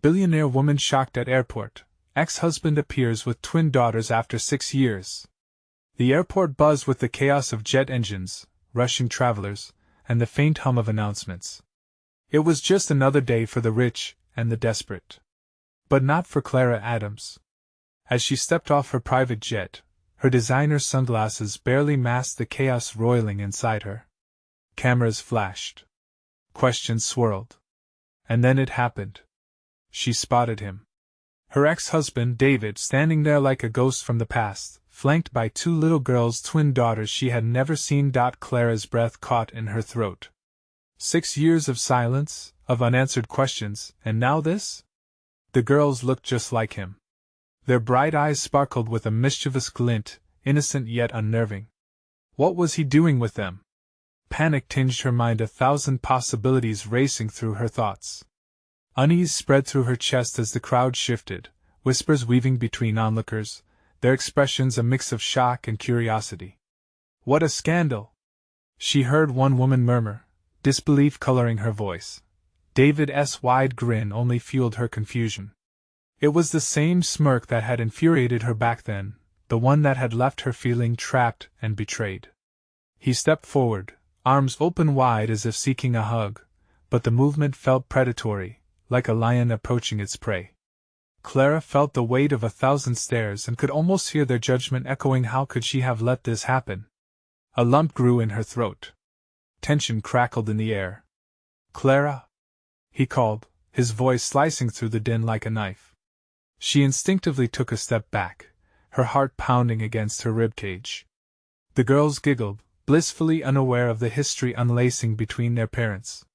Billionaire woman shocked at airport. Ex-husband appears with twin daughters after 6 years. The airport buzzed with the chaos of jet engines, rushing travelers, and the faint hum of announcements. It was just another day for the rich and the desperate. But not for Clara Adams. As she stepped off her private jet, her designer sunglasses barely masked the chaos roiling inside her. Cameras flashed. Questions swirled. And then it happened. She spotted him. Her ex-husband, David, standing there like a ghost from the past, flanked by 2 little girls, twin daughters she had never seen. Clara's breath caught in her throat. 6 years of silence, of unanswered questions, and now this? The girls looked just like him. Their bright eyes sparkled with a mischievous glint, innocent yet unnerving. What was he doing with them? Panic tinged her mind, 1,000 possibilities racing through her thoughts. Unease spread through her chest as the crowd shifted, whispers weaving between onlookers, their expressions a mix of shock and curiosity. What a scandal! She heard one woman murmur, disbelief coloring her voice. David's wide grin only fueled her confusion. It was the same smirk that had infuriated her back then, the one that had left her feeling trapped and betrayed. He stepped forward, arms open wide as if seeking a hug, but the movement felt predatory, like a lion approaching its prey. Clara felt the weight of 1,000 stares and could almost hear their judgment echoing. How could she have let this happen? A lump grew in her throat. Tension crackled in the air. "Clara?" he called, his voice slicing through the din like a knife. She instinctively took a step back, her heart pounding against her ribcage. The girls giggled, blissfully unaware of the history unlacing between their parents.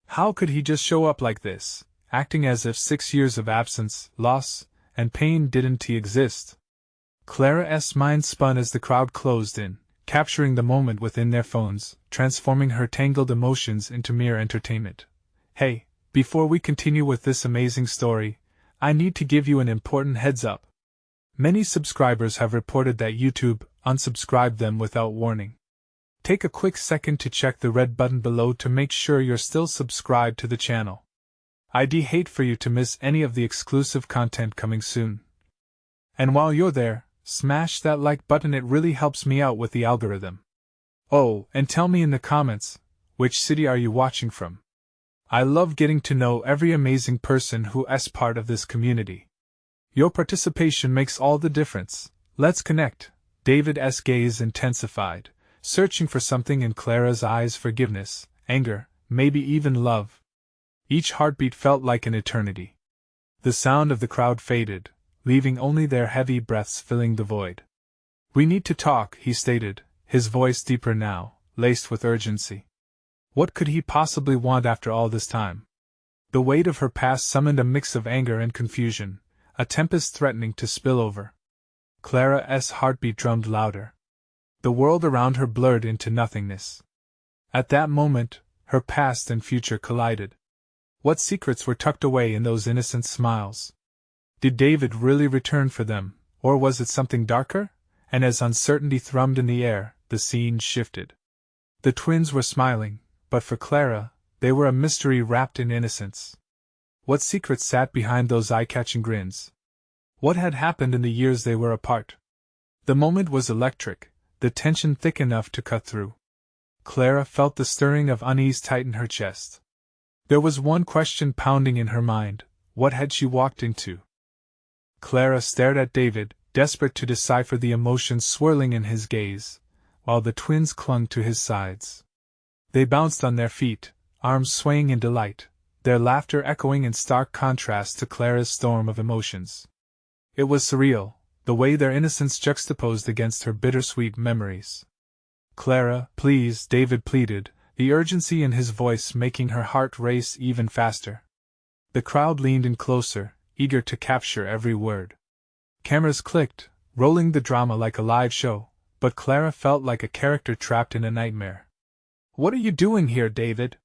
How could he just show up like this, acting as if 6 years of absence, loss, and pain didn't exist? Clara's mind spun as the crowd closed in, capturing the moment within their phones, transforming her tangled emotions into mere entertainment. Hey, before we continue with this amazing story, I need to give you an important heads up. Many subscribers have reported that YouTube unsubscribed them without warning. Take a quick second to check the red button below to make sure you're still subscribed to the channel. I'd hate for you to miss any of the exclusive content coming soon. And while you're there, smash that like button, it really helps me out with the algorithm. Oh, and tell me in the comments, which city are you watching from? I love getting to know every amazing person who is part of this community. Your participation makes all the difference. Let's connect. David's gaze intensified, searching for something in Clara's eyes: forgiveness, anger, maybe even love. Each heartbeat felt like an eternity. The sound of the crowd faded, leaving only their heavy breaths filling the void. "We need to talk," he stated, his voice deeper now, laced with urgency. What could he possibly want after all this time? The weight of her past summoned a mix of anger and confusion, a tempest threatening to spill over. Clara's heartbeat drummed louder. The world around her blurred into nothingness. At that moment, her past and future collided. What secrets were tucked away in those innocent smiles? Did David really return for them, or was it something darker? And as uncertainty thrummed in the air, the scene shifted. The twins were smiling, but for Clara, they were a mystery wrapped in innocence. What secrets sat behind those eye-catching grins? What had happened in the years they were apart? The moment was electric, the tension thick enough to cut through. Clara felt the stirring of unease tighten her chest. There was one question pounding in her mind: what had she walked into? Clara stared at David, desperate to decipher the emotions swirling in his gaze, while the twins clung to his sides. They bounced on their feet, arms swaying in delight, their laughter echoing in stark contrast to Clara's storm of emotions. It was surreal, the way their innocence juxtaposed against her bittersweet memories. "Clara, please," David pleaded, the urgency in his voice making her heart race even faster. The crowd leaned in closer, eager to capture every word. Cameras clicked, rolling the drama like a live show, but Clara felt like a character trapped in a nightmare. "What are you doing here, David?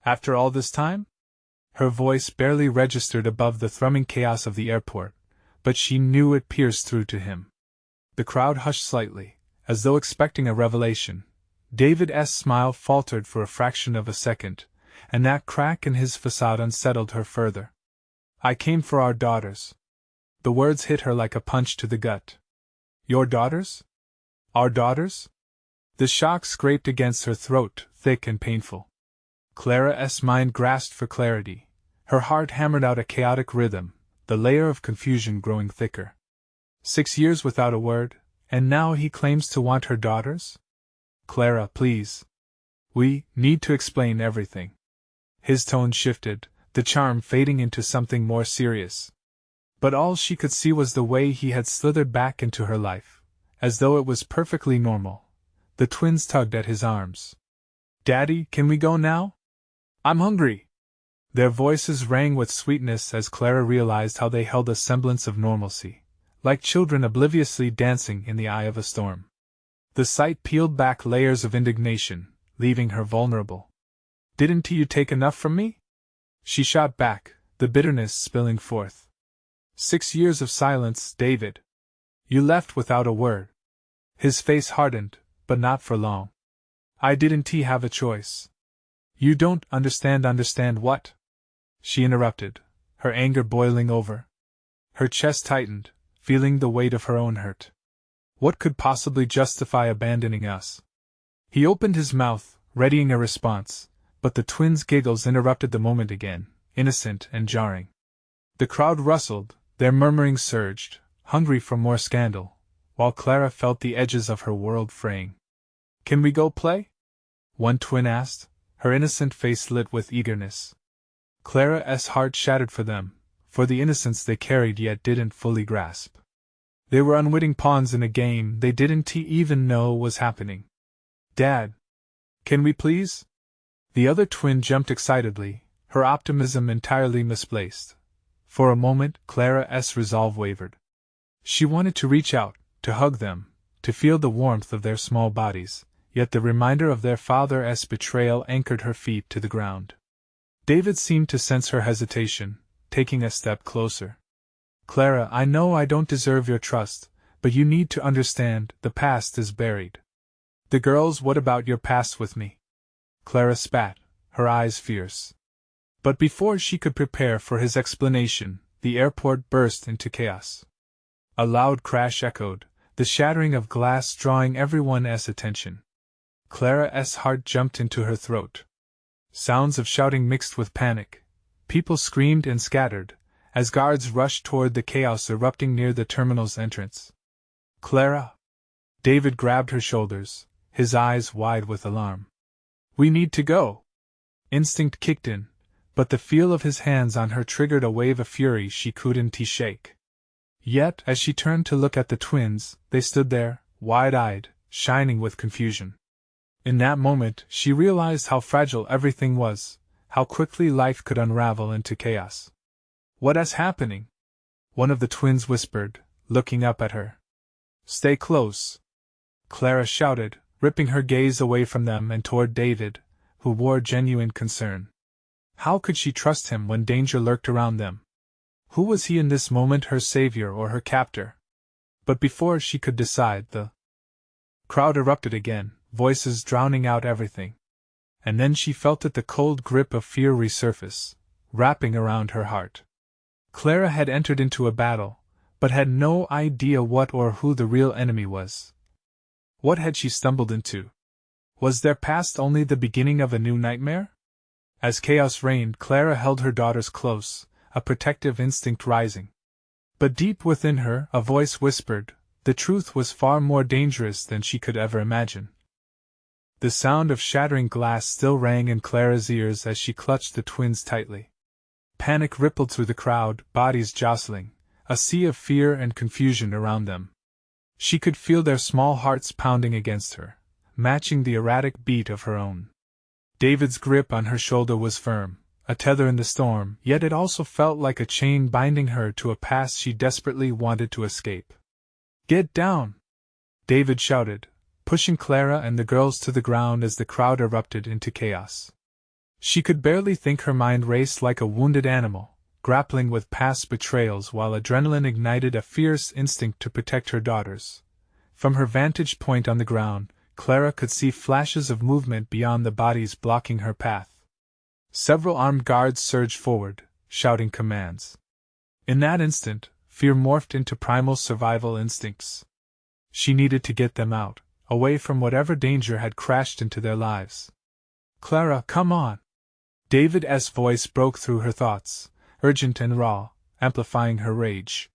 After all this time?" Her voice barely registered above the thrumming chaos of the airport, but she knew it pierced through to him. The crowd hushed slightly, as though expecting a revelation. David's smile faltered for a fraction of a second, and that crack in his facade unsettled her further. I came for our daughters. The words hit her like a punch to the gut. Your daughters? Our daughters? The shock scraped against her throat, thick and painful. Clara's mind grasped for clarity. Her heart hammered out a chaotic rhythm, the layer of confusion growing thicker. 6 years without a word, and now he claims to want her daughters? Clara, please. We need to explain everything. His tone shifted, the charm fading into something more serious. But all she could see was the way he had slithered back into her life, as though it was perfectly normal. The twins tugged at his arms. Daddy, can we go now? I'm hungry. Their voices rang with sweetness as Clara realized how they held a semblance of normalcy, like children obliviously dancing in the eye of a storm. The sight peeled back layers of indignation, leaving her vulnerable. Didn't you take enough from me? She shot back, the bitterness spilling forth. 6 years of silence, David. You left without a word. His face hardened, but not for long. I didn't have a choice. You don't understand what? She interrupted, her anger boiling over. Her chest tightened, feeling the weight of her own hurt. What could possibly justify abandoning us? He opened his mouth, readying a response, but the twins' giggles interrupted the moment again, innocent and jarring. The crowd rustled, their murmuring surged, hungry for more scandal, while Clara felt the edges of her world fraying. Can we go play? One twin asked, her innocent face lit with eagerness. Clara's heart shattered for them, for the innocence they carried yet didn't fully grasp. They were unwitting pawns in a game they didn't even know was happening. Dad! Can we please? The other twin jumped excitedly, her optimism entirely misplaced. For a moment, Clara's resolve wavered. She wanted to reach out, to hug them, to feel the warmth of their small bodies, yet the reminder of their father's betrayal anchored her feet to the ground. David seemed to sense her hesitation, taking a step closer. Clara, I know I don't deserve your trust, but you need to understand, the past is buried. The girls, what about your past with me? Clara spat, her eyes fierce. But before she could prepare for his explanation, the airport burst into chaos. A loud crash echoed, the shattering of glass drawing everyone's attention. Clara's heart jumped into her throat. Sounds of shouting mixed with panic. People screamed and scattered, as guards rushed toward the chaos erupting near the terminal's entrance. Clara! David grabbed her shoulders, his eyes wide with alarm. We need to go! Instinct kicked in, but the feel of his hands on her triggered a wave of fury she couldn't shake. Yet, as she turned to look at the twins, they stood there, wide-eyed, shining with confusion. In that moment, she realized how fragile everything was, how quickly life could unravel into chaos. What's happening? One of the twins whispered, looking up at her. Stay close. Clara shouted, ripping her gaze away from them and toward David, who wore genuine concern. How could she trust him when danger lurked around them? Who was he in this moment, her savior or her captor? But before she could decide, the crowd erupted again, voices drowning out everything. And then she felt it, the cold grip of fear resurface, wrapping around her heart. Clara had entered into a battle, but had no idea what or who the real enemy was. What had she stumbled into? Was their past only the beginning of a new nightmare? As chaos reigned, Clara held her daughters close, a protective instinct rising. But deep within her, a voice whispered, the truth was far more dangerous than she could ever imagine. The sound of shattering glass still rang in Clara's ears as she clutched the twins tightly. Panic rippled through the crowd, bodies jostling, a sea of fear and confusion around them. She could feel their small hearts pounding against her, matching the erratic beat of her own. David's grip on her shoulder was firm, a tether in the storm, yet it also felt like a chain binding her to a past she desperately wanted to escape. Get down! David shouted, pushing Clara and the girls to the ground as the crowd erupted into chaos. She could barely think, her mind raced like a wounded animal, grappling with past betrayals while adrenaline ignited a fierce instinct to protect her daughters. From her vantage point on the ground, Clara could see flashes of movement beyond the bodies blocking her path. Several armed guards surged forward, shouting commands. In that instant, fear morphed into primal survival instincts. She needed to get them out, away from whatever danger had crashed into their lives. "Clara, come on!" David's voice broke through her thoughts, urgent and raw, amplifying her rage.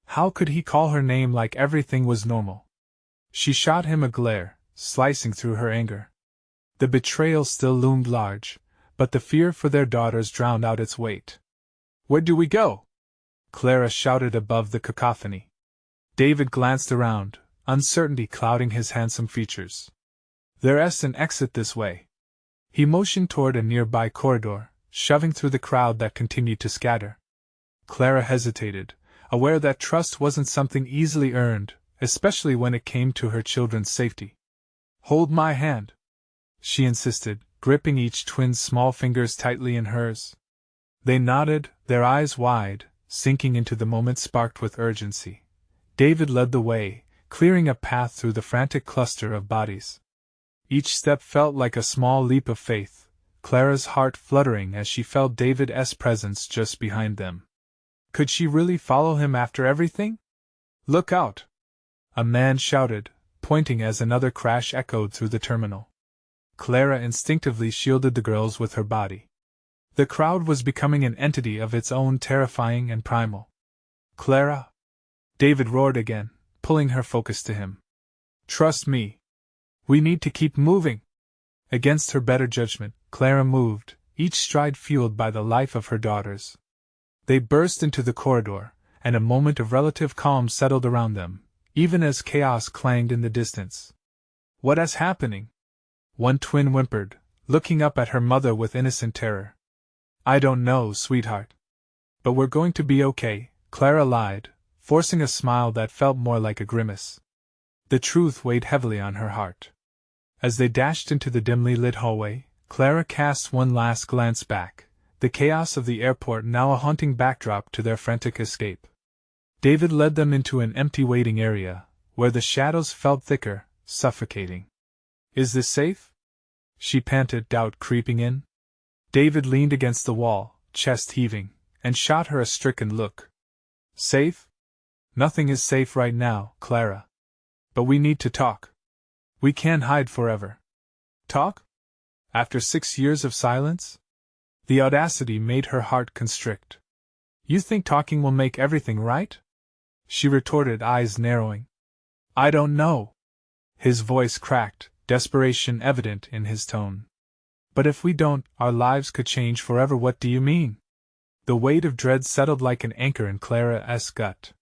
How could he call her name like everything was normal? She shot him a glare, slicing through her anger. The betrayal still loomed large, but the fear for their daughters drowned out its weight. "Where do we go?" Clara shouted above the cacophony. David glanced around, uncertainty clouding his handsome features. "There's an exit this way." He motioned toward a nearby corridor, shoving through the crowd that continued to scatter. Clara hesitated, aware that trust wasn't something easily earned, especially when it came to her children's safety. "Hold my hand," she insisted, gripping each twin's small fingers tightly in hers. They nodded, their eyes wide, sinking into the moment sparked with urgency. David led the way, clearing a path through the frantic cluster of bodies. Each step felt like a small leap of faith, Clara's heart fluttering as she felt David's presence just behind them. Could she really follow him after everything? "Look out!" a man shouted, pointing as another crash echoed through the terminal. Clara instinctively shielded the girls with her body. The crowd was becoming an entity of its own, terrifying and primal. "Clara!" David roared again, pulling her focus to him. "Trust me. We need to keep moving." Against her better judgment, Clara moved, each stride fueled by the life of her daughters. They burst into the corridor, and a moment of relative calm settled around them, even as chaos clanged in the distance. "What is happening?" one twin whimpered, looking up at her mother with innocent terror. "I don't know, sweetheart. But we're going to be okay," Clara lied, forcing a smile that felt more like a grimace. The truth weighed heavily on her heart. As they dashed into the dimly lit hallway, Clara cast one last glance back, the chaos of the airport now a haunting backdrop to their frantic escape. David led them into an empty waiting area, where the shadows felt thicker, suffocating. "Is this safe?" she panted, doubt creeping in. David leaned against the wall, chest heaving, and shot her a stricken look. "Safe? Nothing is safe right now, Clara. But we need to talk. We can't hide forever." "Talk? After 6 years of silence?" The audacity made her heart constrict. "You think talking will make everything right?" she retorted, eyes narrowing. "I don't know." His voice cracked, desperation evident in his tone. "But if we don't, our lives could change forever. What do you mean?" The weight of dread settled like an anchor in Clara's gut.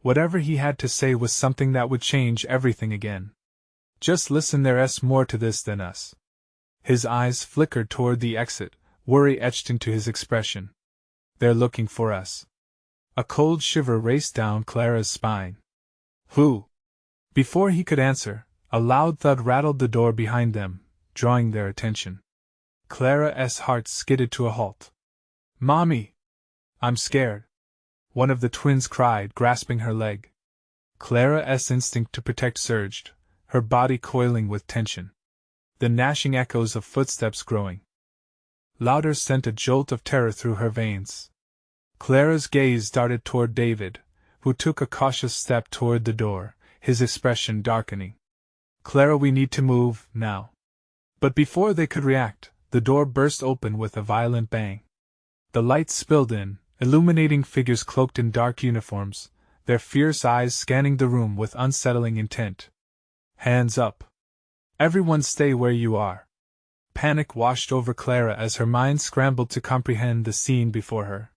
Whatever he had to say was something that would change everything again. "Just listen, there's more to this than us." His eyes flickered toward the exit, worry etched into his expression. "They're looking for us." A cold shiver raced down Clara's spine. "Who?" Before he could answer, a loud thud rattled the door behind them, drawing their attention. Clara's heart skidded to a halt. "Mommy! I'm scared," one of the twins cried, grasping her leg. Clara's instinct to protect surged, her body coiling with tension. The gnashing echoes of footsteps growing louder sent a jolt of terror through her veins. Clara's gaze darted toward David, who took a cautious step toward the door, his expression darkening. "Clara, we need to move, now." But before they could react, the door burst open with a violent bang. The light spilled in, illuminating figures cloaked in dark uniforms, their fierce eyes scanning the room with unsettling intent. "Hands up! Everyone stay where you are!" Panic washed over Clara as her mind scrambled to comprehend the scene before her.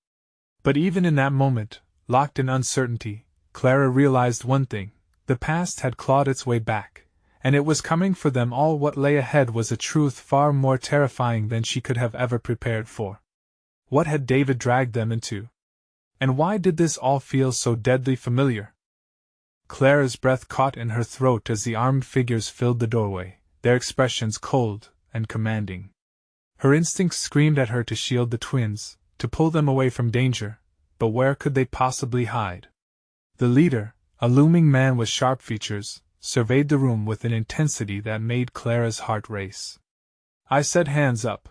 But even in that moment, locked in uncertainty, Clara realized one thing: the past had clawed its way back, and it was coming for them all. What lay ahead was a truth far more terrifying than she could have ever prepared for. What had David dragged them into? And why did this all feel so deadly familiar? Clara's breath caught in her throat as the armed figures filled the doorway, their expressions cold and commanding. Her instincts screamed at her to shield the twins, to pull them away from danger, but where could they possibly hide? The leader, a looming man with sharp features, surveyed the room with an intensity that made Clara's heart race. "I said hands up!"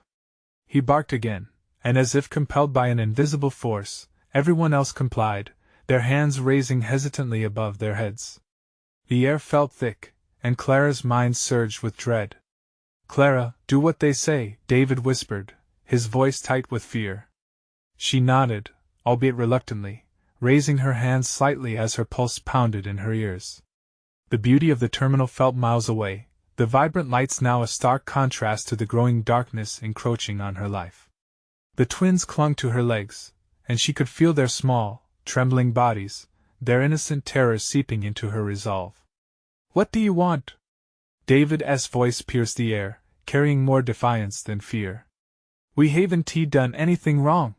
He barked again, and as if compelled by an invisible force, Everyone else complied, their hands raising hesitantly above their heads. The air felt thick, and Clara's mind surged with dread. "Clara, do what they say," David whispered, his voice tight with fear. She nodded, albeit reluctantly, raising her hands slightly as her pulse pounded in her ears. The beauty of the terminal felt miles away, the vibrant lights now a stark contrast to the growing darkness encroaching on her life. The twins clung to her legs, and she could feel their small, trembling bodies, their innocent terror seeping into her resolve. "What do you want?" David's voice pierced the air, carrying more defiance than fear. "We haven't done anything wrong."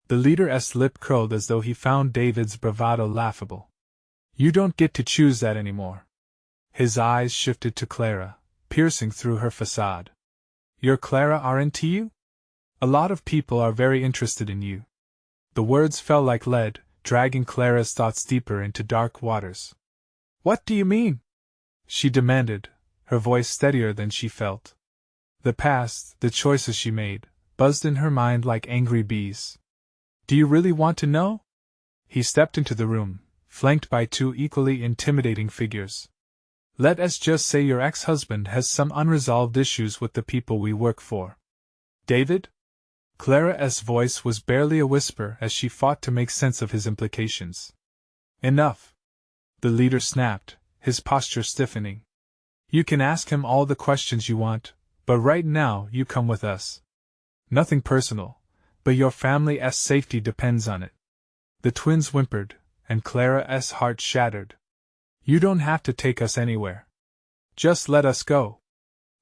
The leader's lip curled as though he found David's bravado laughable. "You don't get to choose that anymore." His eyes shifted to Clara, piercing through her facade. "You're Clara, aren't you? A lot of people are very interested in you." The words fell like lead, dragging Clara's thoughts deeper into dark waters. "What do you mean?" she demanded, her voice steadier than she felt. The past, the choices she made, buzzed in her mind like angry bees. "Do you really want to know?" He stepped into the room, flanked by two equally intimidating figures. "Let's just say your ex-husband has some unresolved issues with the people we work for." "David?" Clara's voice was barely a whisper as she fought to make sense of his implications. "Enough!" the leader snapped, his posture stiffening. "You can ask him all the questions you want, but right now you come with us. Nothing personal, but your family's safety depends on it." The twins whimpered, and Clara's heart shattered. "You don't have to take us anywhere. Just let us go,"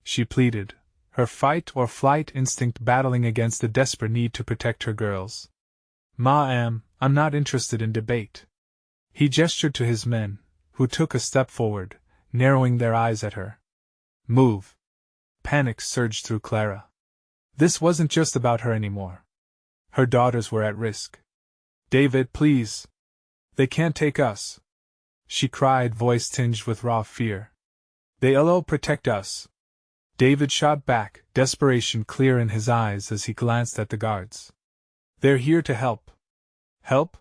she pleaded, her fight or flight instinct battling against the desperate need to protect her girls. "I'm not interested in debate." He gestured to his men, who took a step forward, narrowing their eyes at her. "Move!" Panic surged through Clara. This wasn't just about her anymore. Her daughters were at risk. "David, please! They can't take us!" she cried, voice tinged with raw fear. "They'll protect us!" David shot back, desperation clear in his eyes as he glanced at the guards. "They're here to help." "Help?"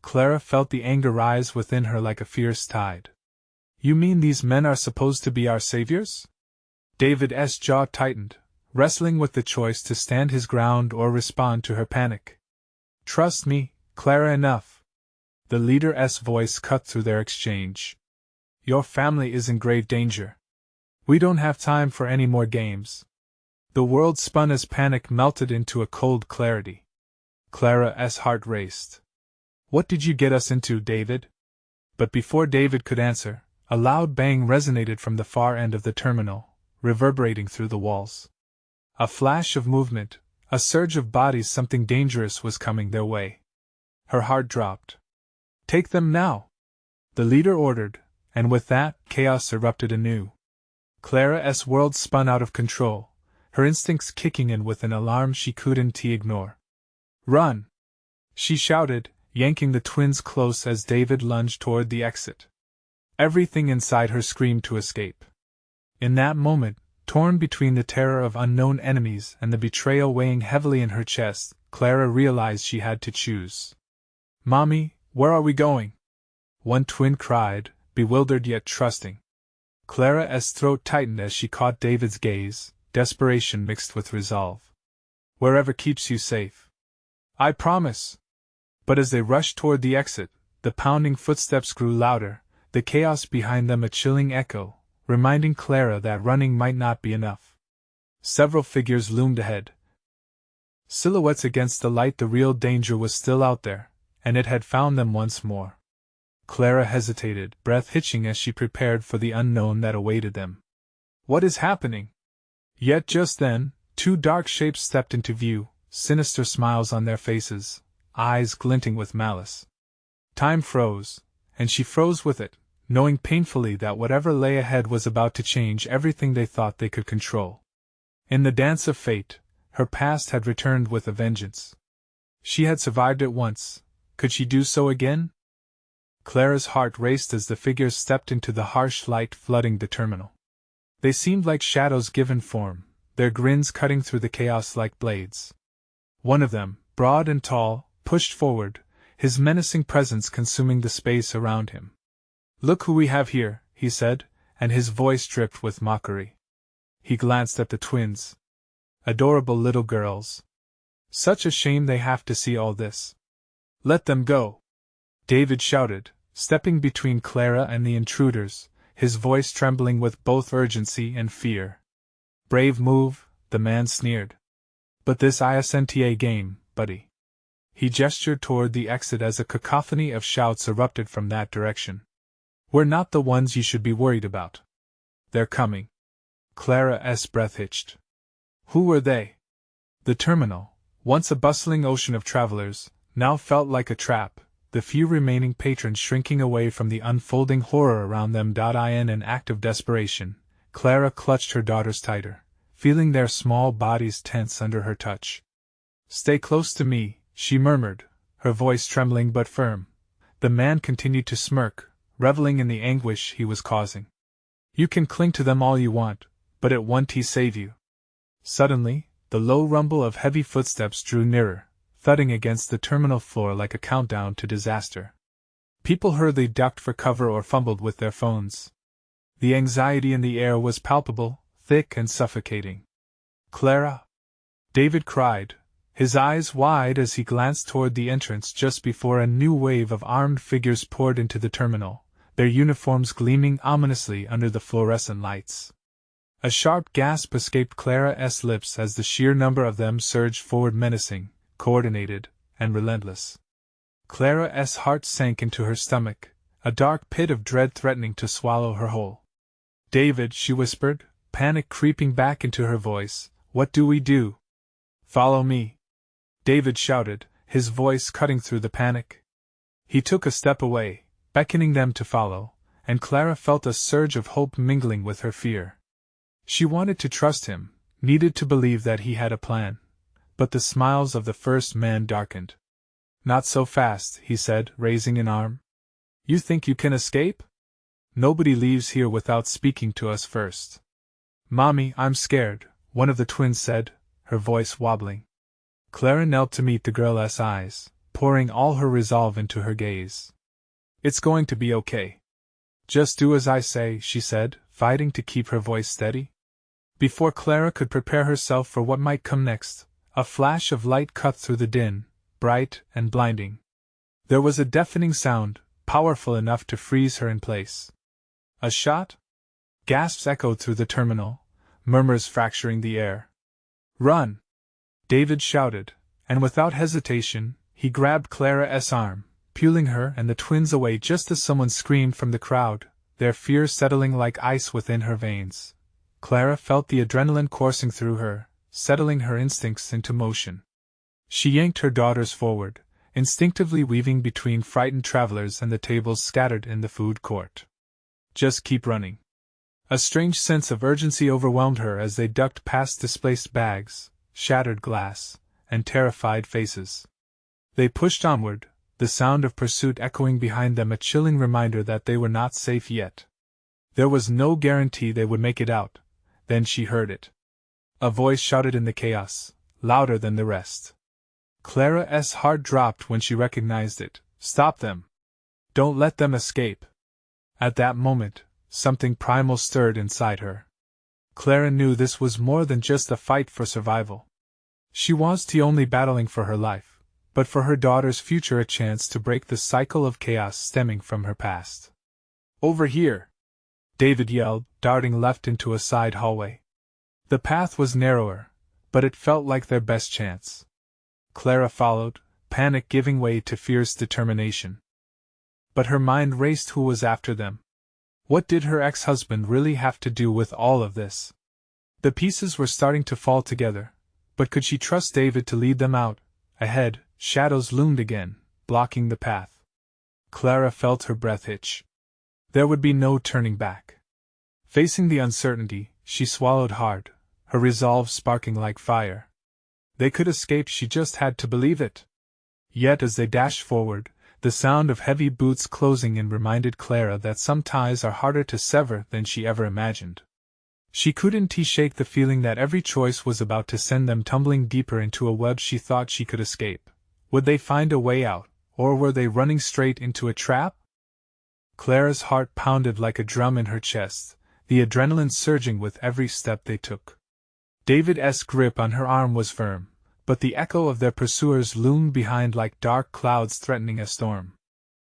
Clara felt the anger rise within her like a fierce tide. "You mean these men are supposed to be our saviors?" David's jaw tightened, wrestling with the choice to stand his ground or respond to her panic. "Trust me, Clara, enough." The leader's voice cut through their exchange. "Your family is in grave danger. We don't have time for any more games." The world spun as panic melted into a cold clarity. Clara's heart raced. "What did you get us into, David?" But before David could answer, a loud bang resonated from the far end of the terminal, reverberating through the walls. A flash of movement, a surge of bodies, something dangerous was coming their way. Her heart dropped. "Take them now!" the leader ordered, and with that, chaos erupted anew. Clara's world spun out of control, her instincts kicking in with an alarm she couldn't ignore. "Run!" she shouted, yanking the twins close as David lunged toward the exit. Everything inside her screamed to escape. In that moment, torn between the terror of unknown enemies and the betrayal weighing heavily in her chest, Clara realized she had to choose. "Mommy, where are we going?" one twin cried, bewildered yet trusting. Clara's throat tightened as she caught David's gaze, desperation mixed with resolve. "Wherever keeps you safe." "I promise." But as they rushed toward the exit, the pounding footsteps grew louder, the chaos behind them a chilling echo, reminding Clara that running might not be enough. Several figures loomed ahead. Silhouettes against the light, the real danger was still out there, and it had found them once more. Clara hesitated, breath hitching as she prepared for the unknown that awaited them. "What is happening?" Yet just then, two dark shapes stepped into view, sinister smiles on their faces, eyes glinting with malice. Time froze, and she froze with it, knowing painfully that whatever lay ahead was about to change everything they thought they could control. In the dance of fate, her past had returned with a vengeance. She had survived it once. Could she do so again? Clara's heart raced as the figures stepped into the harsh light flooding the terminal. They seemed like shadows given form, their grins cutting through the chaos like blades. One of them, broad and tall, pushed forward, his menacing presence consuming the space around him. "Look who we have here," he said, and his voice dripped with mockery. He glanced at the twins. Adorable little girls. Such a shame they have to see all this. "Let them go!" David shouted, stepping between Clara and the intruders, his voice trembling with both urgency and fear. "Brave move," the man sneered. "But this isn't a game, buddy." He gestured toward the exit as a cacophony of shouts erupted from that direction. "We're not the ones you should be worried about. They're coming." Clara's breath hitched. Who were they? The terminal, once a bustling ocean of travelers, now felt like a trap, the few remaining patrons shrinking away from the unfolding horror around them. In an act of desperation, Clara clutched her daughters tighter, feeling their small bodies tense under her touch. "Stay close to me," she murmured, her voice trembling but firm. The man continued to smirk, reveling in the anguish he was causing. "You can cling to them all you want, but it won't save you." Suddenly, the low rumble of heavy footsteps drew nearer, thudding against the terminal floor like a countdown to disaster. People hurriedly ducked for cover or fumbled with their phones. The anxiety in the air was palpable, thick and suffocating. "Clara!" David cried, his eyes wide as he glanced toward the entrance just before a new wave of armed figures poured into the terminal, their uniforms gleaming ominously under the fluorescent lights. A sharp gasp escaped Clara's lips as the sheer number of them surged forward, menacing, coordinated, and relentless. Clara's heart sank into her stomach, a dark pit of dread threatening to swallow her whole. "David," she whispered, panic creeping back into her voice, "what do we do?" "Follow me," David shouted, his voice cutting through the panic. He took a step away, beckoning them to follow, and Clara felt a surge of hope mingling with her fear. She wanted to trust him, needed to believe that he had a plan. But the smiles of the first man darkened. "Not so fast," he said, raising an arm. "You think you can escape? Nobody leaves here without speaking to us first." "Mommy, I'm scared," one of the twins said, her voice wobbling. Clara knelt to meet the girl's eyes, pouring all her resolve into her gaze. "It's going to be okay. Just do as I say," she said, fighting to keep her voice steady. Before Clara could prepare herself for what might come next, a flash of light cut through the din, bright and blinding. There was a deafening sound, powerful enough to freeze her in place. "A shot?" Gasps echoed through the terminal, murmurs fracturing the air. "Run!" David shouted, and without hesitation, he grabbed Clara's arm, pulling her and the twins away just as someone screamed from the crowd, their fear settling like ice within her veins. Clara felt the adrenaline coursing through her, settling her instincts into motion. She yanked her daughters forward, instinctively weaving between frightened travelers and the tables scattered in the food court. "Just keep running." A strange sense of urgency overwhelmed her as they ducked past displaced bags, shattered glass, and terrified faces. They pushed onward, the sound of pursuit echoing behind them, a chilling reminder that they were not safe yet. There was no guarantee they would make it out. Then she heard it. A voice shouted in the chaos, louder than the rest. Clara's heart dropped when she recognized it. "Stop them! Don't let them escape!" At that moment, something primal stirred inside her. Clara knew this was more than just a fight for survival. She wasn't only battling for her life, but for her daughter's future, a chance to break the cycle of chaos stemming from her past. "Over here!" David yelled, darting left into a side hallway. The path was narrower, but it felt like their best chance. Clara followed, panic giving way to fierce determination. But her mind raced. Who was after them? What did her ex-husband really have to do with all of this? The pieces were starting to fall together, but could she trust David to lead them out? Ahead, shadows loomed again, blocking the path. Clara felt her breath hitch. There would be no turning back. Facing the uncertainty, she swallowed hard, her resolve sparking like fire. They could escape, she just had to believe it. Yet as they dashed forward, the sound of heavy boots closing in reminded Clara that some ties are harder to sever than she ever imagined. She couldn't shake the feeling that every choice was about to send them tumbling deeper into a web she thought she could escape. Would they find a way out, Or were they running straight into a trap? Clara's heart pounded like a drum in her chest, the adrenaline surging with every step they took. David's grip on her arm was firm, but the echo of their pursuers loomed behind like dark clouds threatening a storm.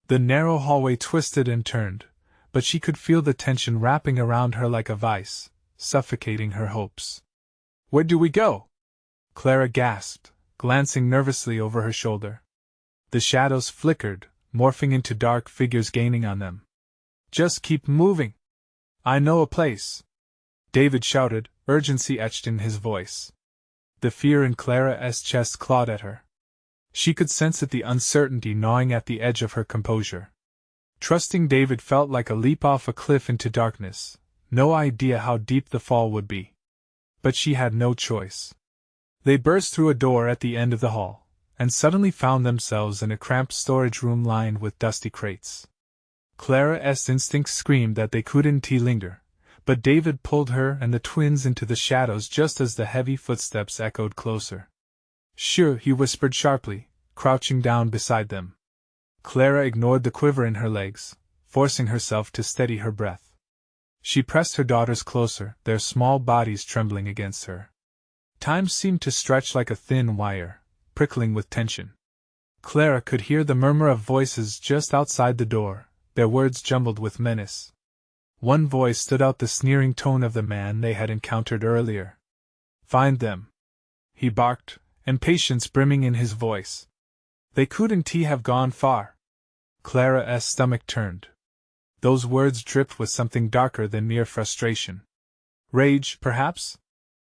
The narrow hallway twisted and turned, but she could feel the tension wrapping around her like a vice, suffocating her hopes. "Where do we go?" Clara gasped, glancing nervously over her shoulder. The shadows flickered, morphing into dark figures gaining on them. "Just keep moving. I know a place," David shouted, urgency etched in his voice. The fear in Clara's chest clawed at her. She could sense it, the uncertainty gnawing at the edge of her composure. Trusting David felt like a leap off a cliff into darkness, no idea how deep the fall would be. But she had no choice. They burst through a door at the end of the hall, and suddenly found themselves in a cramped storage room lined with dusty crates. Clara's instincts screamed that they couldn't linger, but David pulled her and the twins into the shadows just as the heavy footsteps echoed closer. "Sure," he whispered sharply, crouching down beside them. Clara ignored the quiver in her legs, forcing herself to steady her breath. She pressed her daughters closer, their small bodies trembling against her. Time seemed to stretch like a thin wire, prickling with tension. Clara could hear the murmur of voices just outside the door, their words jumbled with menace. One voice stood out, the sneering tone of the man they had encountered earlier. "Find them," he barked, impatience brimming in his voice. "They couldn't have gone far." Clara's stomach turned. Those words dripped with something darker than mere frustration. Rage, perhaps?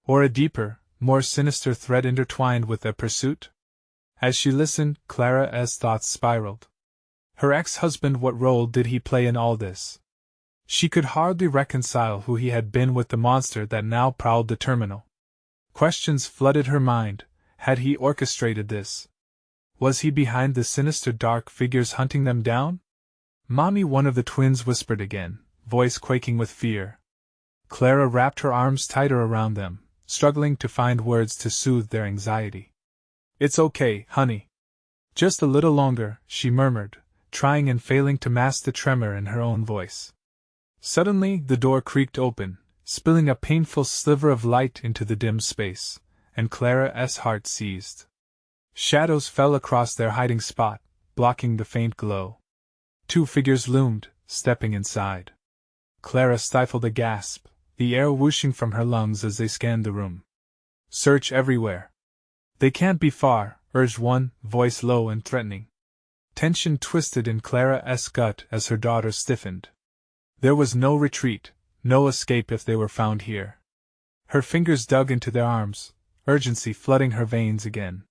Or a deeper, more sinister thread intertwined with their pursuit? As she listened, Clara's thoughts spiraled. Her ex-husband, what role did he play in all this? She could hardly reconcile who he had been with the monster that now prowled the terminal. Questions flooded her mind. Had he orchestrated this? Was he behind the sinister dark figures hunting them down? "Mommy," one of the twins whispered again, voice quaking with fear. Clara wrapped her arms tighter around them, struggling to find words to soothe their anxiety. "It's okay, honey. Just a little longer," she murmured, trying and failing to mask the tremor in her own voice. Suddenly, the door creaked open, spilling a painful sliver of light into the dim space, and Clara's heart seized. Shadows fell across their hiding spot, blocking the faint glow. Two figures loomed, stepping inside. Clara stifled a gasp, the air whooshing from her lungs as they scanned the room. "Search everywhere." "They can't be far," urged one, voice low and threatening. Tension twisted in Clara's gut as her daughter stiffened. There was no retreat, no escape if they were found here. Her fingers dug into their arms, urgency flooding her veins again.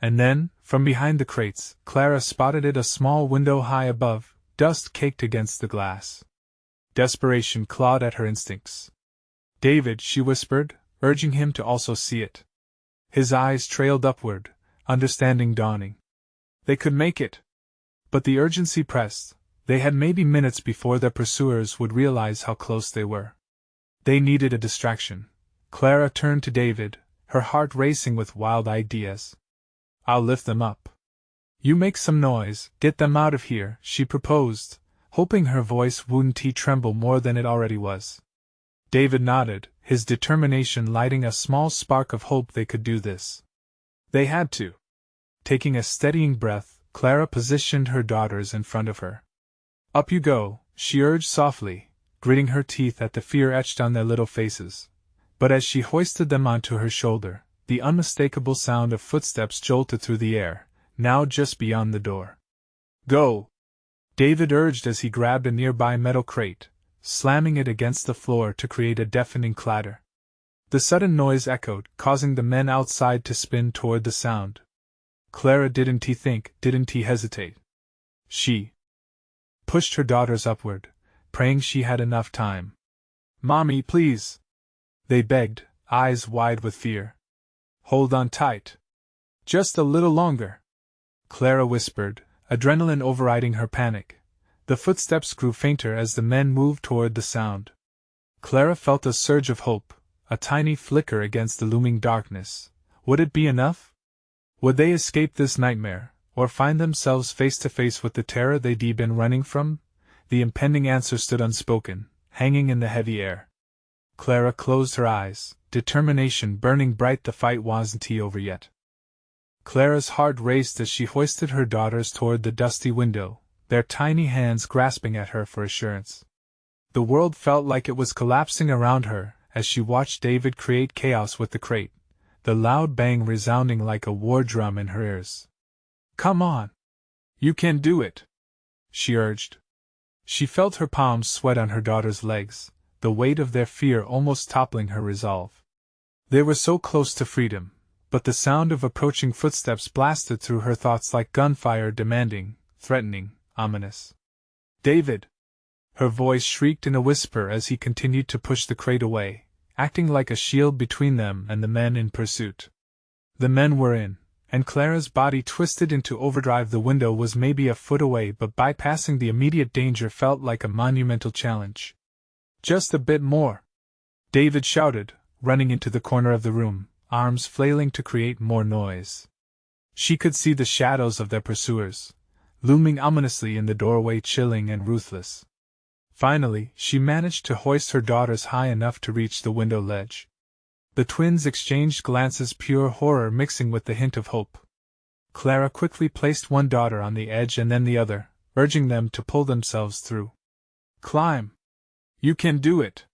And then, from behind the crates, Clara spotted a small window high above, dust caked against the glass. Desperation clawed at her instincts. "David," she whispered, urging him to also see it. His eyes trailed upward, understanding dawning. They could make it. But the urgency pressed. They had maybe minutes before their pursuers would realize how close they were. They needed a distraction. Clara turned to David, her heart racing with wild ideas. "I'll lift them up. You make some noise, get them out of here," she proposed, hoping her voice wouldn't tremble more than it already was. David nodded, his determination lighting a small spark of hope they could do this. They had to. Taking a steadying breath, Clara positioned her daughters in front of her. "Up you go," she urged softly, gritting her teeth at the fear etched on their little faces. But as she hoisted them onto her shoulder, the unmistakable sound of footsteps jolted through the air, now just beyond the door. "Go!" David urged as he grabbed a nearby metal crate, slamming it against the floor to create a deafening clatter. The sudden noise echoed, causing the men outside to spin toward the sound. Clara didn't hesitate. She pushed her daughters upward, praying she had enough time. "Mommy, please!" they begged, eyes wide with fear. "Hold on tight. Just a little longer," Clara whispered, adrenaline overriding her panic. The footsteps grew fainter as the men moved toward the sound. Clara felt a surge of hope, a tiny flicker against the looming darkness. Would it be enough? Would they escape this nightmare, or find themselves face to face with the terror they'd been running from? The impending answer stood unspoken, hanging in the heavy air. Clara closed her eyes, determination burning bright. The fight wasn't over yet. Clara's heart raced as she hoisted her daughters toward the dusty window, their tiny hands grasping at her for assurance. The world felt like it was collapsing around her as she watched David create chaos with the crate, the loud bang resounding like a war drum in her ears. "Come on! You can do it!" she urged. She felt her palms sweat on her daughters' legs, the weight of their fear almost toppling her resolve. They were so close to freedom, but the sound of approaching footsteps blasted through her thoughts like gunfire, demanding, threatening, ominous. "David!" Her voice shrieked in a whisper as he continued to push the crate away, acting like a shield between them and the men in pursuit. The men were in, and Clara's body twisted into overdrive. The window was maybe a foot away, but bypassing the immediate danger felt like a monumental challenge. "Just a bit more!" David shouted, running into the corner of the room, arms flailing to create more noise. She could see the shadows of their pursuers, looming ominously in the doorway, chilling and ruthless. Finally, she managed to hoist her daughters high enough to reach the window ledge. The twins exchanged glances, pure horror mixing with the hint of hope. Clara quickly placed one daughter on the edge and then the other, urging them to pull themselves through. "Climb! You can do it!"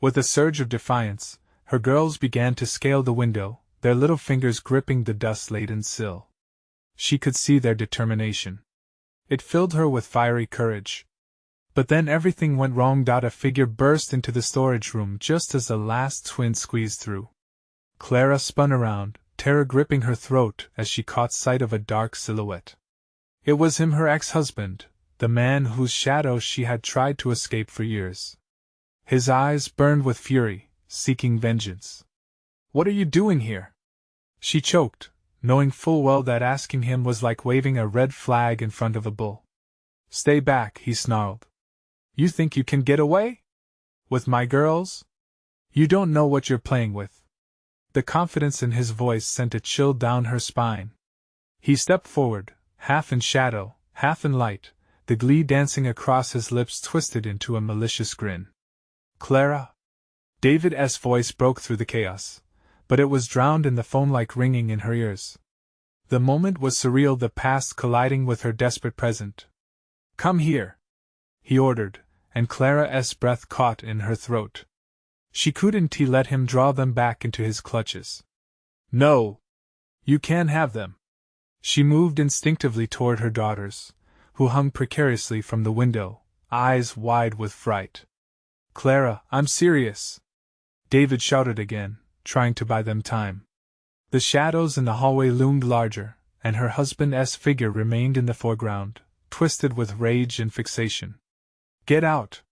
With a surge of defiance, her girls began to scale the window, their little fingers gripping the dust-laden sill. She could see their determination. It filled her with fiery courage. But then everything went wrong. A figure burst into the storage room just as the last twin squeezed through. Clara spun around, terror gripping her throat as she caught sight of a dark silhouette. It was him, her ex-husband, the man whose shadow she had tried to escape for years. His eyes burned with fury, seeking vengeance. "What are you doing here?" she choked, knowing full well that asking him was like waving a red flag in front of a bull. "Stay back," he snarled. "You think you can get away? With my girls? You don't know what you're playing with." The confidence in his voice sent a chill down her spine. He stepped forward, half in shadow, half in light, the glee dancing across his lips twisted into a malicious grin. "Clara?" David's voice broke through the chaos, but it was drowned in the foam-like ringing in her ears. The moment was surreal, the past colliding with her desperate present. "Come here," he ordered, and Clara's breath caught in her throat. She couldn't let him draw them back into his clutches. "No! You can't have them!" She moved instinctively toward her daughters, who hung precariously from the window, eyes wide with fright. "Clara, I'm serious!" David shouted again, trying to buy them time. The shadows in the hallway loomed larger, and her husband's figure remained in the foreground, twisted with rage and fixation. "Get out!"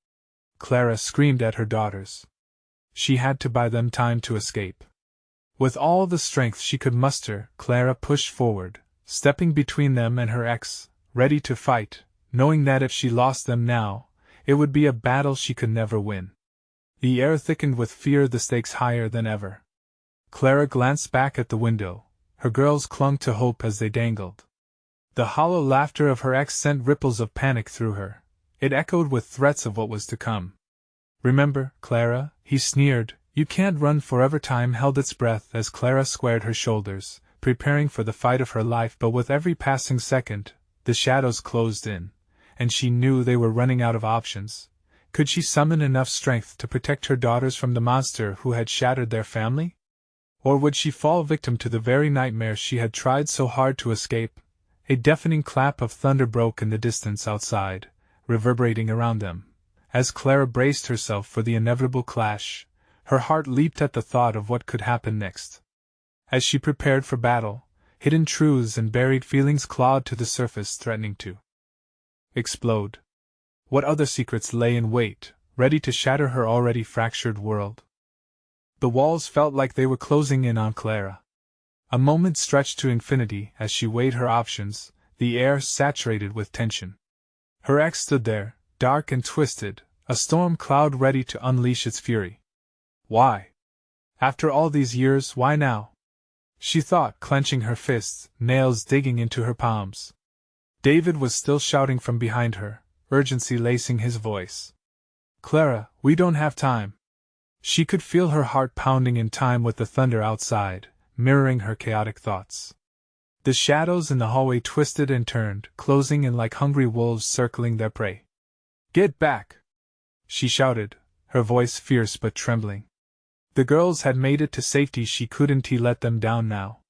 Clara screamed at her daughters. She had to buy them time to escape. With all the strength she could muster, Clara pushed forward, stepping between them and her ex, ready to fight, knowing that if she lost them now, it would be a battle she could never win. The air thickened with fear, the stakes higher than ever. Clara glanced back at the window. Her girls clung to hope as they dangled. The hollow laughter of her ex sent ripples of panic through her. It echoed with threats of what was to come. "Remember, Clara," he sneered, "you can't run forever." Time held its breath as Clara squared her shoulders, preparing for the fight of her life, but with every passing second, the shadows closed in, and she knew they were running out of options. Could she summon enough strength to protect her daughters from the monster who had shattered their family? Or would she fall victim to the very nightmare she had tried so hard to escape? A deafening clap of thunder broke in the distance outside, reverberating around them. As Clara braced herself for the inevitable clash, her heart leaped at the thought of what could happen next. As she prepared for battle, hidden truths and buried feelings clawed to the surface, threatening to explode. What other secrets lay in wait, ready to shatter her already fractured world? The walls felt like they were closing in on Clara. A moment stretched to infinity as she weighed her options, the air saturated with tension. Her ex stood there, dark and twisted, a storm cloud ready to unleash its fury. Why? After all these years, why now? she thought, clenching her fists, nails digging into her palms. David was still shouting from behind her, urgency lacing his voice. Clara, we don't have time. She could feel her heart pounding in time with the thunder outside, mirroring her chaotic thoughts. The shadows in the hallway twisted and turned, closing in like hungry wolves circling their prey. Get back! She shouted, her voice fierce but trembling. The girls had made it to safety, she couldn't let them down now.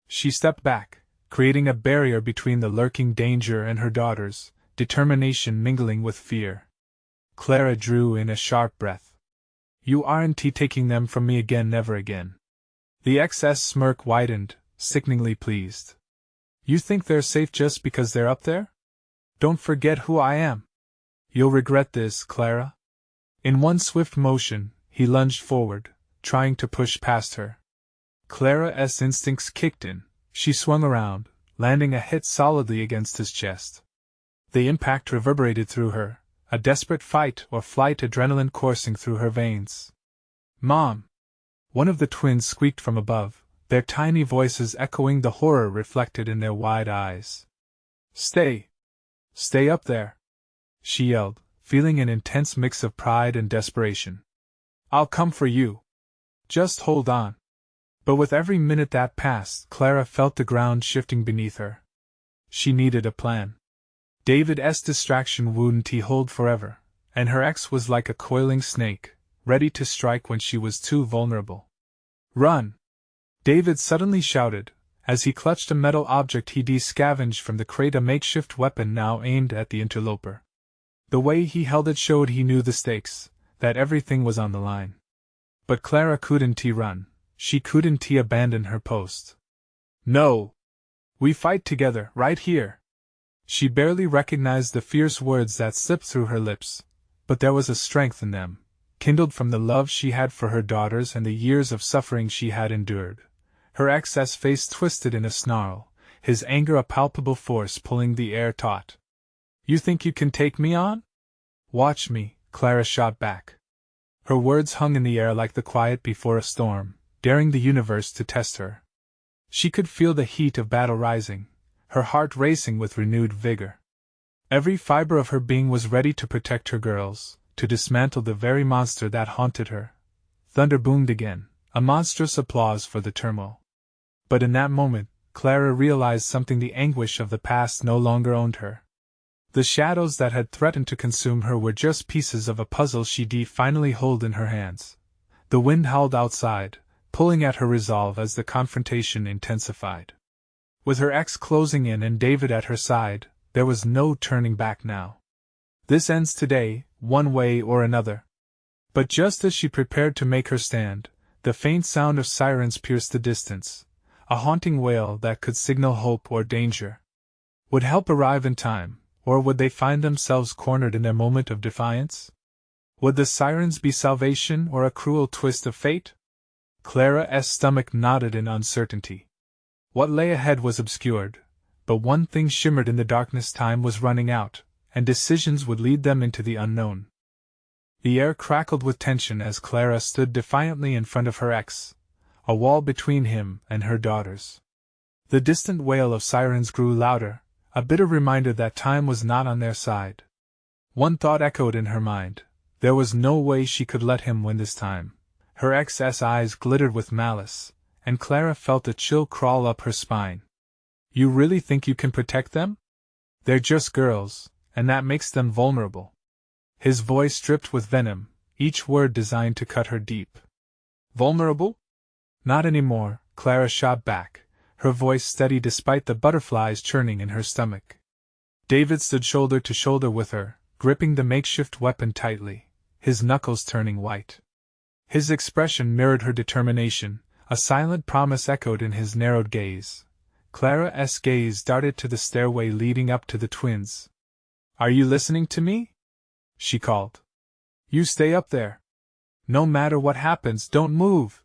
She stepped back, creating a barrier between the lurking danger and her daughters, determination mingling with fear. Clara drew in a sharp breath. You aren't taking them from me again, never again. The XS smirk widened, sickeningly pleased. You think they're safe just because they're up there? Don't forget who I am. You'll regret this, Clara. In one swift motion, he lunged forward, trying to push past her. Clara's instincts kicked in. She swung around, landing a hit solidly against his chest. The impact reverberated through her, a desperate fight or flight adrenaline coursing through her veins. Mom! One of the twins squeaked from above, their tiny voices echoing the horror reflected in their wide eyes. Stay! Stay up there! She yelled, feeling an intense mix of pride and desperation. I'll come for you. Just hold on. But with every minute that passed, Clara felt the ground shifting beneath her. She needed a plan. David's distraction wouldn't hold forever, and her ex was like a coiling snake, ready to strike when she was too vulnerable. Run! David suddenly shouted, as he clutched a metal object he'd scavenged from the crate, a makeshift weapon now aimed at the interloper. The way he held it showed he knew the stakes, that everything was on the line. But Clara couldn't run, she couldn't abandon her post. No! We fight together, right here! She barely recognized the fierce words that slipped through her lips, but there was a strength in them, kindled from the love she had for her daughters and the years of suffering she had endured. Her ex's face twisted in a snarl, his anger a palpable force pulling the air taut. You think you can take me on? Watch me, Clara shot back. Her words hung in the air like the quiet before a storm, daring the universe to test her. She could feel the heat of battle rising, her heart racing with renewed vigor. Every fiber of her being was ready to protect her girls, to dismantle the very monster that haunted her. Thunder boomed again, a monstrous applause for the turmoil. But in that moment, Clara realized something: the anguish of the past no longer owned her. The shadows that had threatened to consume her were just pieces of a puzzle she'd finally hold in her hands. The wind howled outside, pulling at her resolve as the confrontation intensified. With her ex closing in and David at her side, there was no turning back now. This ends today, one way or another. But just as she prepared to make her stand, the faint sound of sirens pierced the distance, a haunting wail that could signal hope or danger. Would help arrive in time, or would they find themselves cornered in their moment of defiance? Would the sirens be salvation or a cruel twist of fate? Clara's stomach knotted in uncertainty. What lay ahead was obscured, but one thing shimmered in the darkness: time was running out, and decisions would lead them into the unknown. The air crackled with tension as Clara stood defiantly in front of her ex, a wall between him and her daughters. The distant wail of sirens grew louder, a bitter reminder that time was not on their side. One thought echoed in her mind: there was no way she could let him win this time. Her ex's eyes glittered with malice, and Clara felt a chill crawl up her spine. You really think you can protect them? They're just girls, and that makes them vulnerable. His voice dripped with venom, each word designed to cut her deep. Vulnerable? Not anymore, Clara shot back, her voice steady despite the butterflies churning in her stomach. David stood shoulder to shoulder with her, gripping the makeshift weapon tightly, his knuckles turning white. His expression mirrored her determination, a silent promise echoed in his narrowed gaze. Clara's gaze darted to the stairway leading up to the twins. Are you listening to me? She called. You stay up there. No matter what happens, don't move.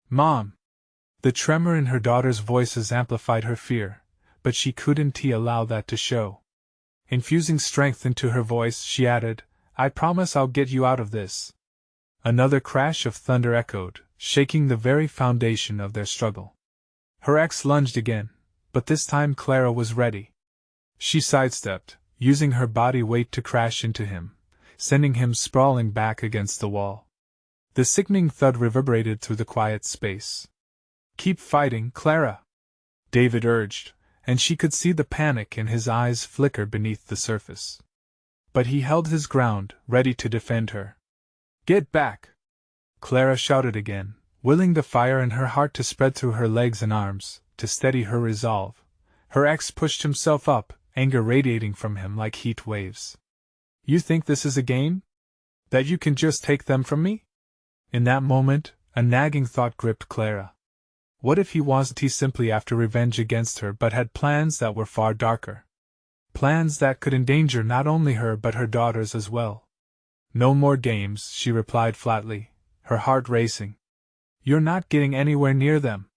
Mom! The tremor in her daughter's voices amplified her fear, but she couldn't allow that to show. Infusing strength into her voice, she added, I promise I'll get you out of this. Another crash of thunder echoed, shaking the very foundation of their struggle. Her ex lunged again, but this time Clara was ready. She sidestepped, using her body weight to crash into him, sending him sprawling back against the wall. The sickening thud reverberated through the quiet space. "Keep fighting, Clara," David urged, and she could see the panic in his eyes flicker beneath the surface. But he held his ground, ready to defend her. "Get back!" Clara shouted again, willing the fire in her heart to spread through her legs and arms, to steady her resolve. Her ex pushed himself up, anger radiating from him like heat waves. "You think this is a game? That you can just take them from me?" In that moment, a nagging thought gripped Clara. What if he wasn't simply after revenge against her but had plans that were far darker? Plans that could endanger not only her but her daughters as well. "No more games," she replied flatly, her heart racing. "You're not getting anywhere near them."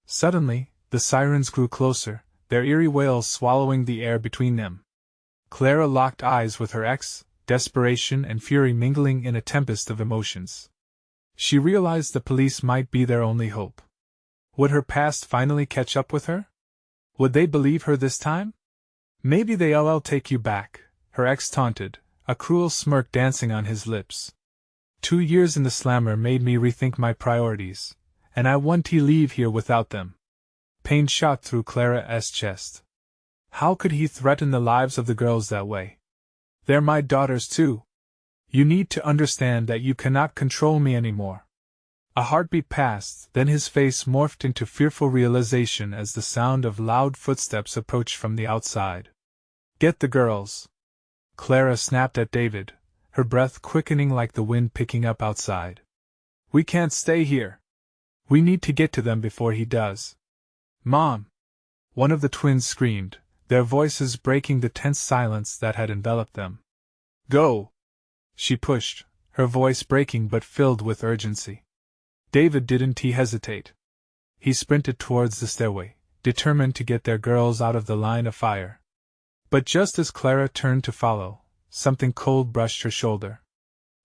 Suddenly, the sirens grew closer, their eerie wails swallowing the air between them. Clara locked eyes with her ex, desperation and fury mingling in a tempest of emotions. She realized the police might be their only hope. Would her past finally catch up with her? Would they believe her this time? "Maybe they'll take you back," her ex taunted, a cruel smirk dancing on his lips. 2 years in the slammer made me rethink my priorities, and I won't leave here without them. Pain shot through Clara's chest. How could he threaten the lives of the girls that way? "They're my daughters too. You need to understand that you cannot control me anymore." A heartbeat passed, then his face morphed into fearful realization as the sound of loud footsteps approached from the outside. "Get the girls!" Clara snapped at David, her breath quickening like the wind picking up outside. "We can't stay here. We need to get to them before he does." "Mom!" One of the twins screamed, their voices breaking the tense silence that had enveloped them. "Go!" She pushed, her voice breaking but filled with urgency. David didn't hesitate. He sprinted towards the stairway, determined to get their girls out of the line of fire. But just as Clara turned to follow, something cold brushed her shoulder.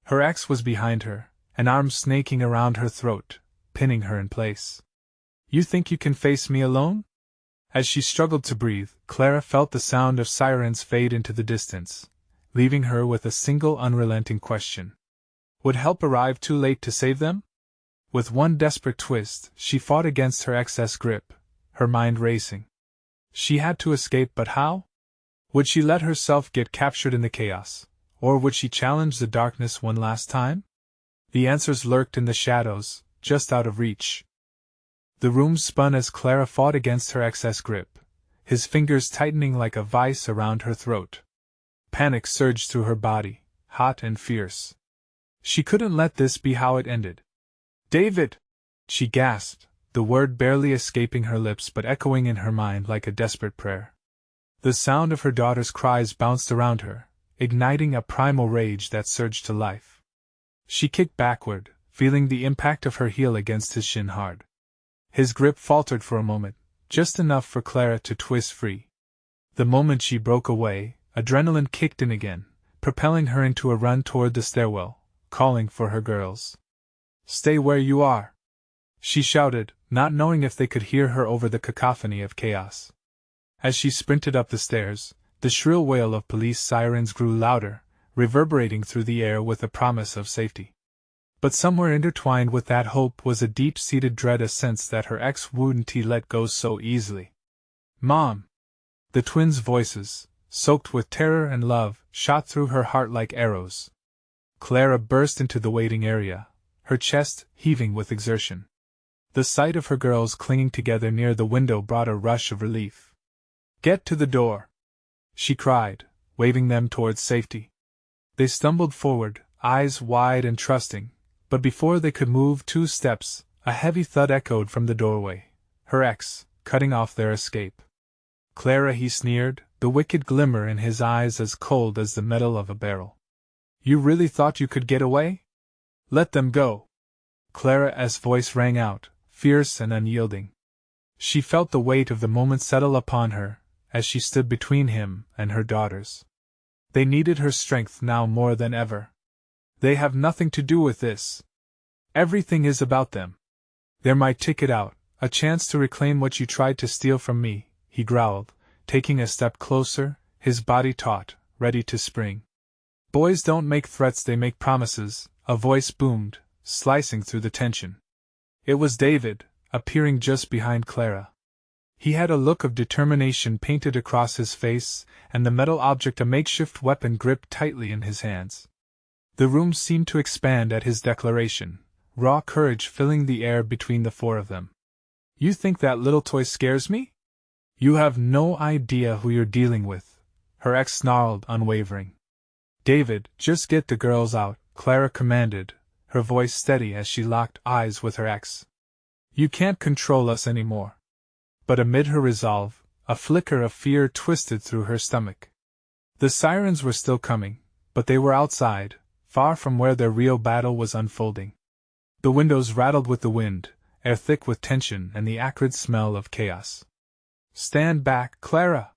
Her ex was behind her, an arm snaking around her throat, pinning her in place. "You think you can face me alone?" As she struggled to breathe, Clara felt the sound of sirens fade into the distance, leaving her with a single unrelenting question. Would help arrive too late to save them? With one desperate twist, she fought against her excess grip, her mind racing. She had to escape, but how? Would she let herself get captured in the chaos, or would she challenge the darkness one last time? The answers lurked in the shadows, just out of reach. The room spun as Clara fought against her excess grip, his fingers tightening like a vice around her throat. Panic surged through her body, hot and fierce. She couldn't let this be how it ended. "David!" she gasped, the word barely escaping her lips but echoing in her mind like a desperate prayer. The sound of her daughter's cries bounced around her, igniting a primal rage that surged to life. She kicked backward, feeling the impact of her heel against his shin hard. His grip faltered for a moment, just enough for Clara to twist free. The moment she broke away, adrenaline kicked in again, propelling her into a run toward the stairwell, calling for her girls. "Stay where you are!" she shouted, not knowing if they could hear her over the cacophony of chaos. As she sprinted up the stairs, the shrill wail of police sirens grew louder, reverberating through the air with a promise of safety. But somewhere intertwined with that hope was a deep-seated dread, a sense that her ex wouldn't let go so easily. "Mom!" The twins' voices, soaked with terror and love, shot through her heart like arrows. Clara burst into the waiting area, her chest heaving with exertion. The sight of her girls clinging together near the window brought a rush of relief. "Get to the door!" she cried, waving them towards safety. They stumbled forward, eyes wide and trusting, but before they could move 2 steps, a heavy thud echoed from the doorway, her ex, cutting off their escape. "Clara," he sneered, the wicked glimmer in his eyes as cold as the metal of a barrel. "You really thought you could get away? Let them go!" Clara's voice rang out, fierce and unyielding. She felt the weight of the moment settle upon her, as she stood between him and her daughters. They needed her strength now more than ever. "They have nothing to do with this. Everything is about them. They're my ticket out, A chance to reclaim what you tried to steal from me, he growled, taking a step closer, his body taut, ready to spring. Boys don't make threats, they make promises, a voice boomed, slicing through the tension. It was David, appearing just behind Clara. He had a look of determination painted across his face, and the metal object, a makeshift weapon, gripped tightly in his hands. The room seemed to expand at his declaration, raw courage filling the air between the four of them. You think that little toy scares me? You have no idea who you're dealing with, her ex snarled, unwavering. David, just get the girls out, Clara commanded, her voice steady as she locked eyes with her ex. You can't control us anymore. But amid her resolve, a flicker of fear twisted through her stomach. The sirens were still coming, but they were outside, far from where their real battle was unfolding. The windows rattled with the wind, air thick with tension and the acrid smell of chaos. Stand back, Clara!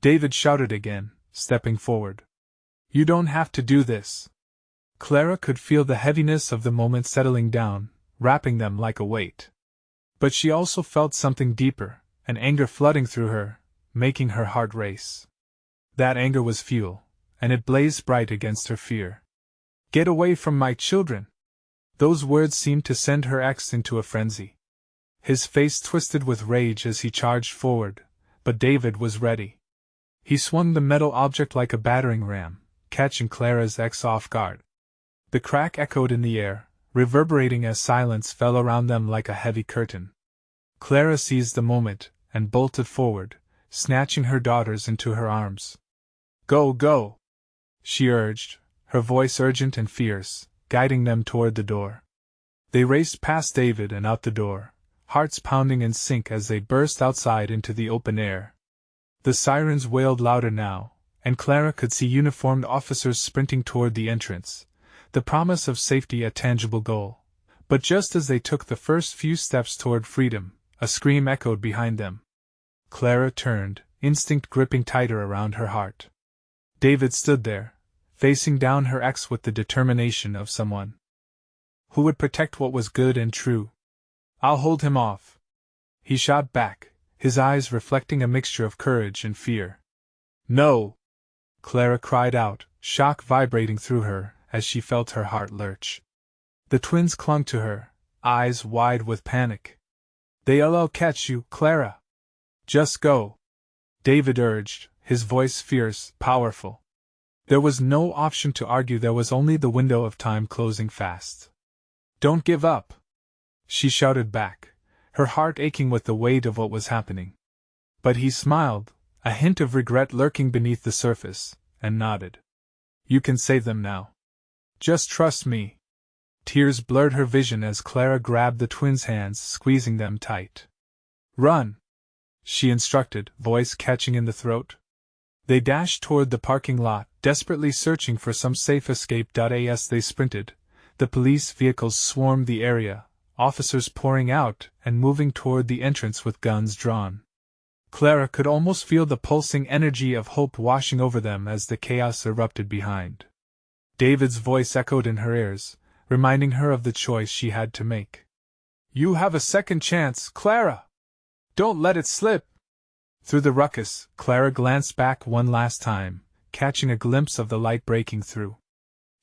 David shouted again, stepping forward. You don't have to do this. Clara could feel the heaviness of the moment settling down, wrapping them like a weight. But she also felt something deeper, an anger flooding through her, making her heart race. That anger was fuel, and it blazed bright against her fear. Get away from my children! Those words seemed to send her ex into a frenzy. His face twisted with rage as he charged forward, but David was ready. He swung the metal object like a battering ram, catching Clara's ex off guard. The crack echoed in the air, reverberating as silence fell around them like a heavy curtain. Clara seized the moment, and bolted forward, snatching her daughters into her arms. Go, go! She urged, her voice urgent and fierce, guiding them toward the door. They raced past David and out the door, hearts pounding in sync as they burst outside into the open air. The sirens wailed louder now, and Clara could see uniformed officers sprinting toward the entrance, the promise of safety a tangible goal. But just as they took the first few steps toward freedom, a scream echoed behind them. Clara turned, instinct gripping tighter around her heart. David stood there, facing down her ex with the determination of someone who would protect what was good and true. I'll hold him off, he shot back, his eyes reflecting a mixture of courage and fear. No! Clara cried out, shock vibrating through her as she felt her heart lurch. The twins clung to her, eyes wide with panic. They'll catch you, Clara. Just go, David urged, his voice fierce, powerful. There was no option to argue, there was only the window of time closing fast. Don't give up, she shouted back, her heart aching with the weight of what was happening. But he smiled, a hint of regret lurking beneath the surface, and nodded. You can save them now. Just trust me. Tears blurred her vision as Clara grabbed the twins' hands, squeezing them tight. Run, she instructed, voice catching in the throat. They dashed toward the parking lot, desperately searching for some safe escape. As they sprinted, the police vehicles swarmed the area, officers pouring out and moving toward the entrance with guns drawn. Clara could almost feel the pulsing energy of hope washing over them as the chaos erupted behind. David's voice echoed in her ears, reminding her of the choice she had to make. You have a second chance, Clara! Don't let it slip! Through the ruckus, Clara glanced back one last time, catching a glimpse of the light breaking through.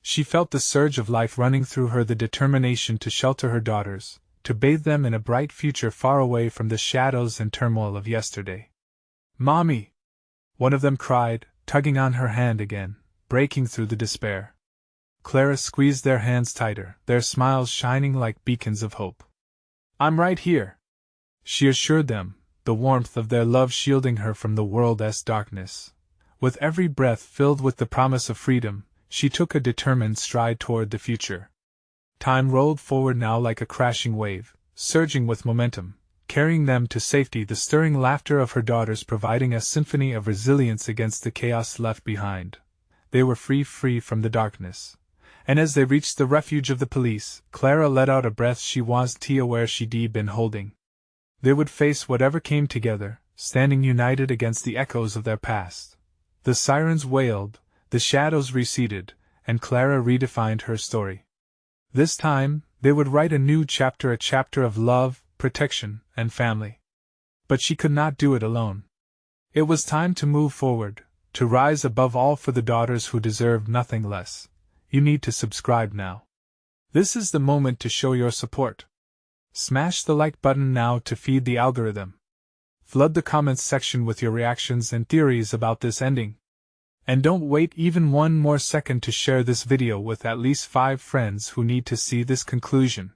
She felt the surge of life running through her, the determination to shelter her daughters, to bathe them in a bright future far away from the shadows and turmoil of yesterday. Mommy! One of them cried, tugging on her hand again, breaking through the despair. Clara squeezed their hands tighter, their smiles shining like beacons of hope. I'm right here, she assured them, the warmth of their love shielding her from the world's darkness. With every breath filled with the promise of freedom, she took a determined stride toward the future. Time rolled forward now like a crashing wave, surging with momentum, carrying them to safety, the stirring laughter of her daughters providing a symphony of resilience against the chaos left behind. They were free from the darkness. And as they reached the refuge of the police, Clara let out a breath she wasn't aware she'd been holding. They would face whatever came together, standing united against the echoes of their past. The sirens wailed, the shadows receded, and Clara redefined her story. This time, they would write a new chapter, a chapter of love, protection, and family. But she could not do it alone. It was time to move forward, to rise above all for the daughters who deserved nothing less. You need to subscribe now. This is the moment to show your support. Smash the like button now to feed the algorithm. Flood the comments section with your reactions and theories about this ending. And don't wait even one more second to share this video with at least 5 friends who need to see this conclusion.